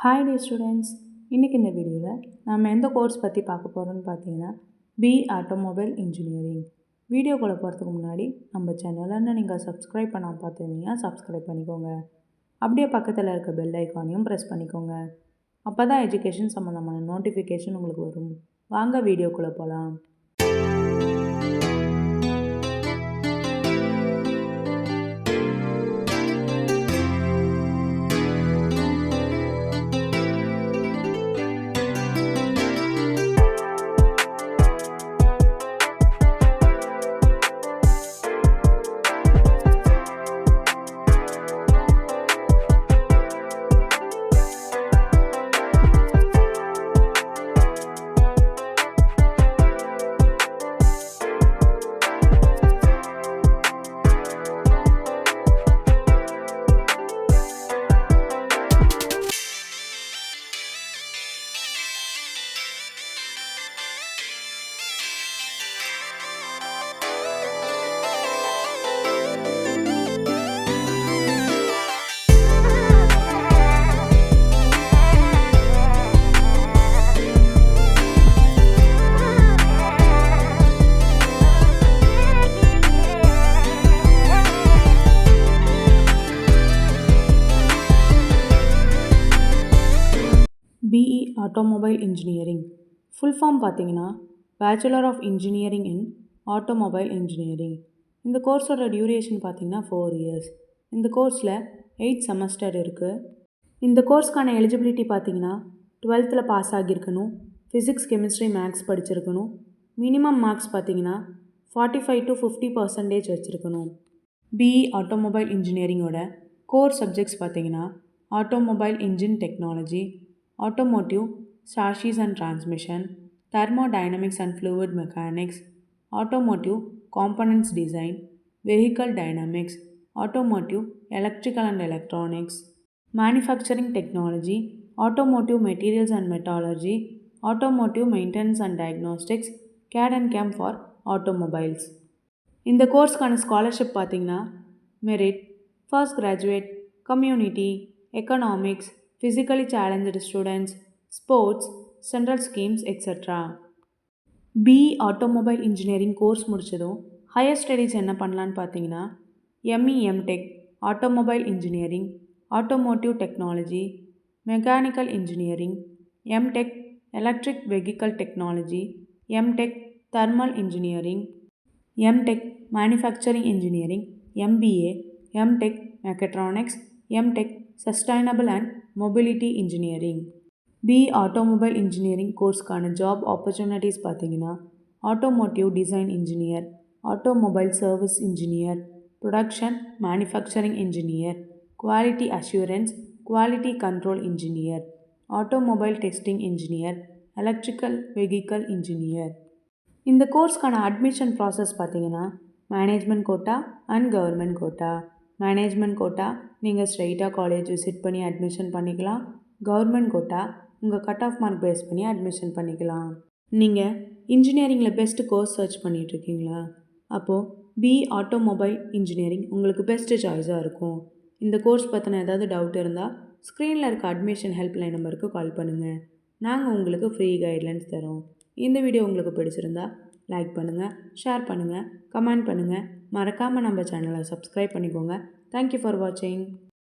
Hi dear students, இன்னைக்கு இந்த வீடியோவில் நம்ம எந்த கோர்ஸ் பற்றி பார்க்க போகிறோம்னு பார்த்தீங்கன்னா ஆட்டோமொபைல் இன்ஜினியரிங். வீடியோக்குள்ளே போகிறதுக்கு முன்னாடி நம்ம சேனலை நீங்கள் சப்ஸ்கிரைப் பண்ணாமல் பார்த்துருந்தீங்கன்னா சப்ஸ்கிரைப் பண்ணிக்கோங்க. அப்படியே பக்கத்தில் இருக்க பெல் ஐக்கானையும் ப்ரெஸ் பண்ணிக்கோங்க. அப்போ தான் எஜுகேஷன் சம்மந்தமான நோட்டிஃபிகேஷன் உங்களுக்கு வரும். வாங்க வீடியோக்குள்ளே போகலாம். BE automobile engineering full form பார்த்தீங்கன்னா bachelor of engineering in automobile engineering. இந்த கோர்ஸோட டியூரேஷன் பார்த்தீங்கன்னா 4 years. இந்த கோர்ஸில் 8 செமஸ்டர் இருக்குது. இந்த கோர்ஸ்க்கான எலிஜிபிலிட்டி பார்த்தீங்கன்னா 12th பாஸ் ஆகியிருக்கணும், ஃபிசிக்ஸ் கெமிஸ்ட்ரி மேக்ஸ் படிச்சிருக்கணும், மினிமம் மார்க்ஸ் பார்த்தீங்கன்னா 45 to 50% வச்சுருக்கணும். BE ஆட்டோமொபைல் இன்ஜினியரிங்கோட கோர் சப்ஜெக்ட்ஸ் பார்த்தீங்கன்னா automobile engine technology, automotive chassis and transmission, thermodynamics and fluid mechanics, automotive components design, vehicle dynamics, automotive electrical and electronics, manufacturing technology, automotive materials and metallurgy, automotive maintenance and diagnostics, CAD and CAM for automobiles. இந்த கோர்ஸ்க்கான scholarship பார்த்தீங்கன்னா merit, first graduate, community, economics, physically challenged students, sports, central schemes, etc. BE automobile engineering course முடிச்சதும் higher studies என்ன பண்ணலான்னு பார்த்தீங்கன்னா ME MTech automobile engineering, automotive technology, mechanical engineering, MTech electric vehicle technology, MTech thermal engineering, MTech manufacturing engineering, MBA, MTech mechatronics, MTech sustainable and mobility engineering. BE automobile engineering கோர்ஸ்க்கான job opportunities பார்த்தீங்கன்னா automotive design engineer, automobile service engineer, production manufacturing engineer, quality assurance quality control engineer, automobile testing engineer, electrical vehicle engineer. இந்த கோர்ஸ்க்கான admission process பார்த்தீங்கன்னா management quota and government quota. Management quota நீங்கள் ஸ்ட்ரெயிட்டாக college visit பண்ணி admission பண்ணிக்கலாம். Government quota உங்கள் cut off mark base பண்ணி admission பண்ணிக்கலாம். நீங்கள் இன்ஜினியரிங்கில் பெஸ்ட்டு கோர்ஸ் சர்ச் பண்ணிகிட்ருக்கீங்களா? அப்போது BE ஆட்டோமொபைல் இன்ஜினியரிங் உங்களுக்கு பெஸ்ட்டு சாய்ஸாக இருக்கும். இந்த கோர்ஸ் பற்றின ஏதாவது டவுட் இருந்தால் ஸ்க்ரீனில் இருக்க அட்மிஷன் ஹெல்ப்லைன் நம்பருக்கு கால் பண்ணுங்கள். நாங்கள் உங்களுக்கு ஃப்ரீ கைட்லைன்ஸ் தரோம். இந்த வீடியோ உங்களுக்கு பிடிச்சிருந்தா லைக் பண்ணுங்கள், ஷேர் பண்ணுங்கள், கமெண்ட் பண்ணுங்கள். மறக்காமல் நம்ம சேனலை சப்ஸ்கிரைப் பண்ணிக்கோங்க. தேங்க்யூ ஃபார் வாட்சிங்.